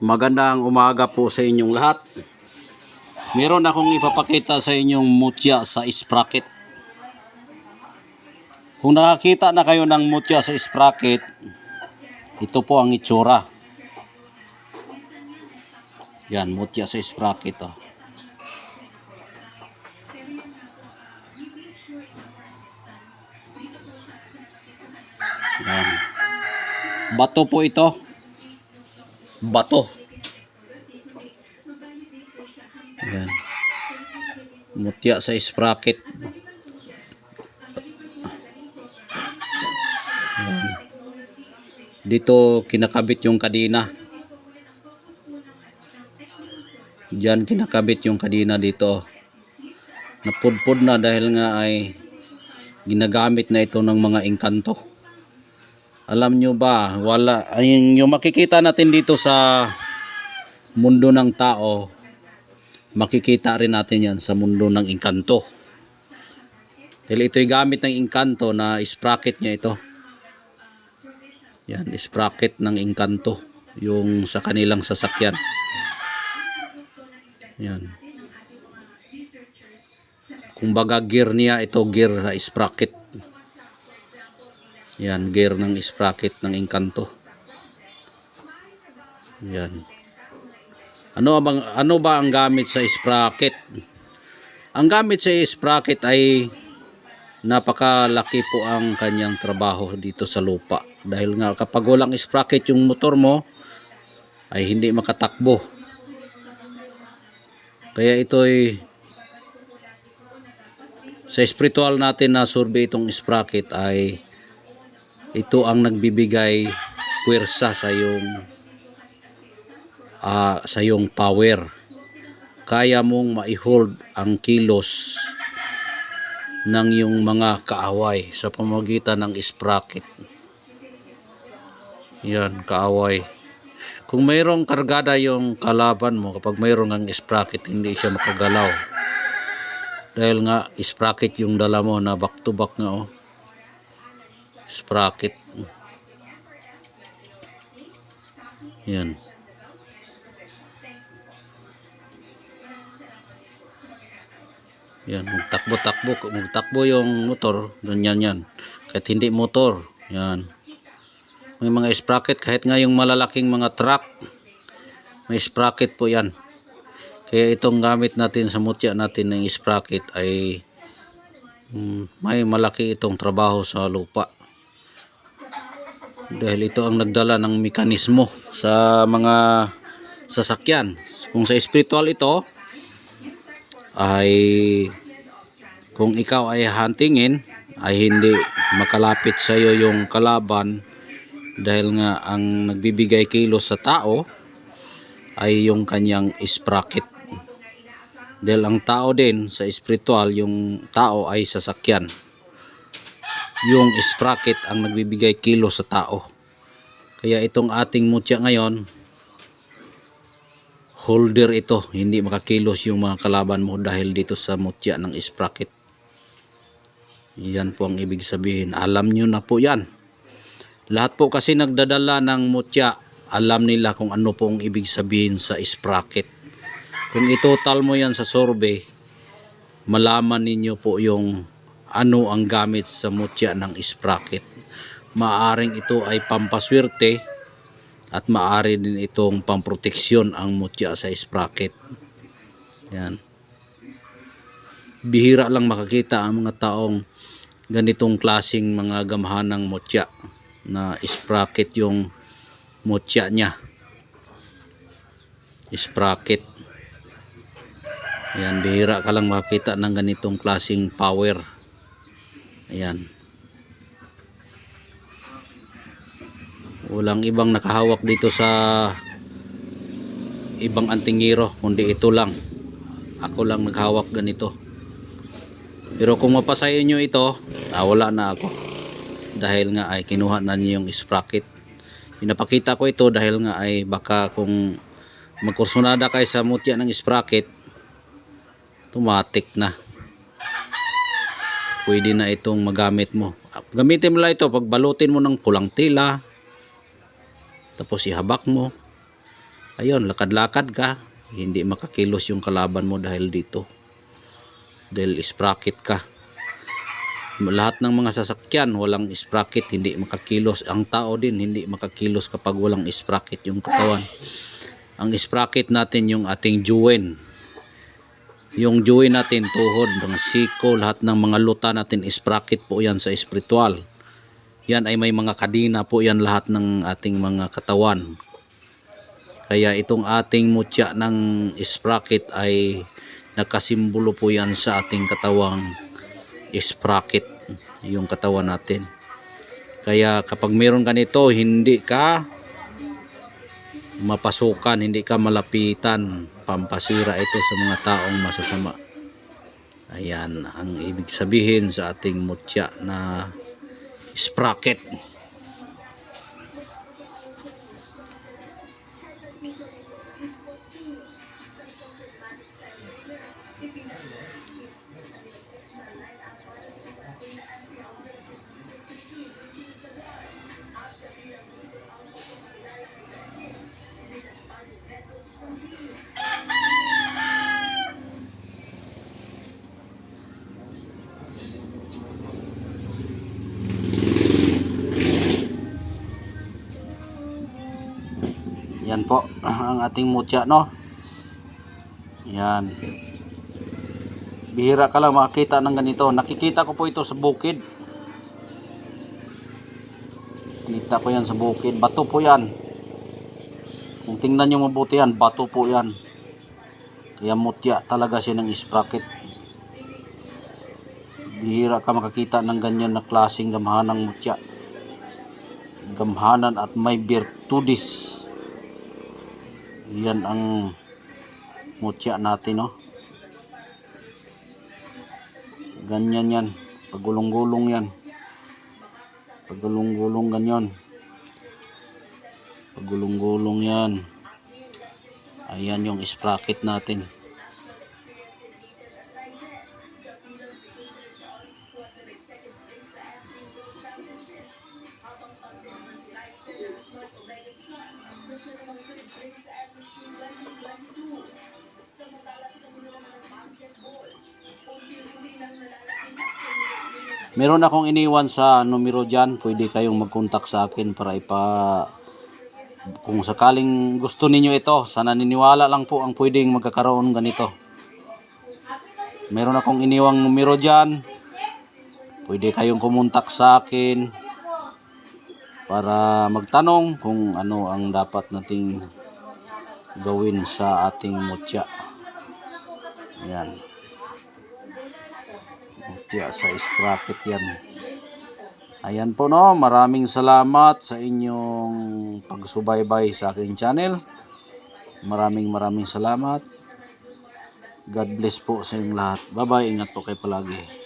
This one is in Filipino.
Magandang umaga po sa inyong lahat. Meron akong ipapakita sa inyong mutya sa sprocket. Kung nakakita na kayo ng mutya sa sprocket, ito po ang itsura. Yan, mutya sa sprocket. Oh. Yan. Bato po ito. Bato. Yan. Mutya sa sprocket. Yan. Dito kinakabit yung kadena. Diyan kinakabit yung kadena dito. Napudpud na dahil nga ay ginagamit na ito ng mga engkanto. Alam nyo ba, yung makikita natin dito sa mundo ng tao, makikita rin natin yan sa mundo ng engkanto. Dahil ito'y gamit ng engkanto na sprocket niya ito. Yan, sprocket ng engkanto, yung sa kanilang sasakyan. Yan. Kumbaga gear niya, ito gear na sprocket. Yan, gear ng sprocket ng engkanto. Yan. Ano ba ang gamit sa sprocket? Ang gamit sa sprocket ay napakalaki po ang kanyang trabaho dito sa lupa. Dahil nga kapag walang sprocket yung motor mo, ay hindi makatakbo. Kaya ito'y sa spiritual natin na survey itong sprocket ay ito ang nagbibigay puwersa sa iyong power. Kaya mong ma-hold ang kilos ng iyong mga kaaway sa pamamagitan ng sprocket. Yan, kaaway. Kung mayroong kargada yung kalaban mo, kapag mayroong ang sprocket, hindi siya makagalaw. Dahil nga, sprocket yung dala mo na back to back nga oh. Sprocket. Yan. Yan, magtakbo yung motor, ganyan yan. Kahit hindi motor, yan. May mga sprocket, kahit nga yung malalaking mga truck, may sprocket po yan. Kaya itong gamit natin sa mutya natin ng sprocket ay may malaki itong trabaho sa lupa. Dahil ito ang nagdala ng mekanismo sa mga sasakyan. Kung sa spiritual ito ay kung ikaw ay huntingin ay hindi makalapit sa iyo yung kalaban dahil nga ang nagbibigay kilos sa tao ay yung kanyang sprocket. Dahil ang tao din sa spiritual, yung tao ay sasakyan. Yung sprocket ang nagbibigay kilos sa tao. Kaya itong ating mutya ngayon, holder ito, hindi makakilos yung mga kalaban mo dahil dito sa mutya ng sprocket. Yan po ang ibig sabihin. Alam nyo na po yan. Lahat po kasi nagdadala ng mutya, alam nila kung ano po ang ibig sabihin sa sprocket. Kung itotal mo yan sa survey, malaman ninyo po yung ano ang gamit sa mutya ng sprocket. Maaring ito ay pampaswerte at maaari din itong pamproteksyon ang mutya sa sprocket. Yan. Bihira lang makakita ang mga taong ganitong klasing mga gamhanang mutya na sprocket yung mutya niya. Sprocket. Yan, bihira ka lang makakita ng ganitong klasing power. Ayan. Walang ibang nakahawak dito sa ibang antingero kundi ito lang. Ako lang naghawak ganito. Pero kung mapasayin nyo ito, wala na ako. Dahil nga ay kinuha na niyo yung sprocket. Pinapakita ko ito dahil nga ay baka kung magkursunada kayo sa mutya ng sprocket, automatic na. Pwede na itong magamit mo. Gamitin mo lang ito pag balutin mo ng pulang tela, tapos ihabak mo, ayun, lakad-lakad ka, hindi makakilos yung kalaban mo dahil dito. Dahil sprocket ka. Lahat ng mga sasakyan walang sprocket, hindi makakilos. Ang tao din hindi makakilos kapag walang sprocket yung katawan. Ang sprocket natin yung ating joint. Yung joint natin, tuhod, ng siko, lahat ng mga luta natin, sprocket po yan sa espiritual. Yan ay may mga kadina po yan lahat ng ating mga katawan. Kaya itong ating mutya ng sprocket ay nakasimbolo po yan sa ating katawang sprocket, yung katawan natin. Kaya kapag meron ka nito, hindi ka mapasukan, hindi ka malapitan. Pampasira ito sa mga taong masasama. Ayan ang ibig sabihin sa ating mutya na sprocket. Yan po ang ating mutya, no? Yan. Bihira ka lang makakita ng ganito. Nakikita ko po ito sa bukid. Kita ko yan sa bukid. Bato po yan. Kung tingnan nyo mabuti yan, bato po yan. Kaya mutya talaga siya ng sprocket. Bihira ka makakita ng ganyan na klaseng gamhanang mutya. Gamhanan at may virtudes. Yan ang mutya natin, no? Ganyan yan. Pagulong-gulong yan. Pagulong-gulong ganyan. Pagulong-gulong yan. Ayan yung sprocket natin. Meron akong iniwan sa numero dyan. Pwede kayong mag-contact sa akin para kung sakaling gusto ninyo ito, sa naniniwala lang po ang pwedeng magkakaroon ganito. Meron akong iniwang numero dyan. Pwede kayong kumontak sa akin para magtanong kung ano ang dapat nating gawin sa ating mutya. Ayan. Mutya sa sprocket yan. Ayan po, no. Maraming salamat sa inyong pagsubaybay sa aking channel. Maraming salamat. God bless po sa inyong lahat. Bye bye. Ingat po kayo palagi.